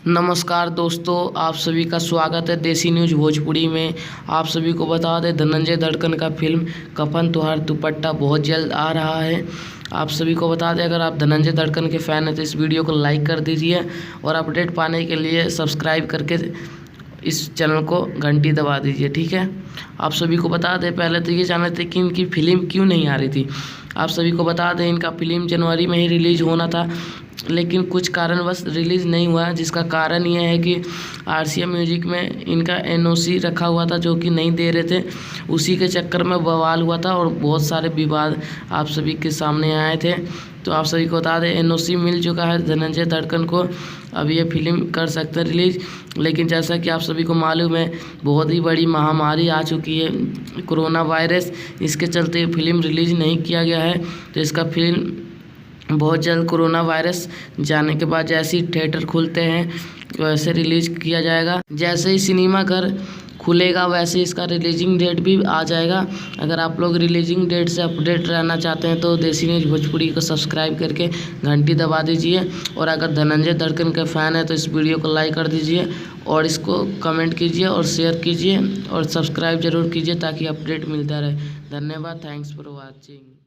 नमस्कार दोस्तों, आप सभी का स्वागत है देसी न्यूज़ भोजपुरी में। आप सभी को बता दें, धनंजय दड़कन का फिल्म कफन तुहार दुपट्टा बहुत जल्द आ रहा है। आप सभी को बता दें, अगर आप धनंजय दड़कन के फ़ैन हैं तो इस वीडियो को लाइक कर दीजिए और अपडेट पाने के लिए सब्सक्राइब करके इस चैनल को घंटी दबा दीजिए, ठीक है। आप सभी को बता दें, पहले तो ये जानते थे कि इनकी फ़िल्म क्यों नहीं आ रही थी। आप सभी को बता दें, इनका फ़िल्म जनवरी में ही रिलीज़ होना था, लेकिन कुछ कारणवश रिलीज़ नहीं हुआ, जिसका कारण ये है कि RCA म्यूजिक में इनका NOC रखा हुआ था जो कि नहीं दे रहे थे। उसी के चक्कर में बवाल हुआ था और बहुत सारे विवाद आप सभी के सामने आए थे। तो आप सभी को बता दें, NOC मिल चुका है धनंजय दड़कन को, अब ये फिल्म कर सकते हैं रिलीज़। लेकिन जैसा कि आप सभी को मालूम है, बहुत ही बड़ी महामारी आ चुकी है कोरोना वायरस, इसके चलते फिल्म रिलीज़ नहीं किया गया है। तो इसका फिल्म बहुत जल्द कोरोना वायरस जाने के बाद जैसे ही थिएटर खुलते हैं वैसे रिलीज़ किया जाएगा। जैसे ही सिनेमा घर खुलेगा वैसे इसका रिलीजिंग डेट भी आ जाएगा। अगर आप लोग रिलीजिंग डेट से अपडेट रहना चाहते हैं तो देसी न्यूज़ भोजपुरी को सब्सक्राइब करके घंटी दबा दीजिए। और अगर धनंजय दड़कन के फ़ैन है तो इस वीडियो को लाइक कर दीजिए और इसको कमेंट कीजिए और शेयर कीजिए और सब्सक्राइब ज़रूर कीजिए ताकि अपडेट मिलता रहे। धन्यवाद, थैंक्स फॉर वॉचिंग।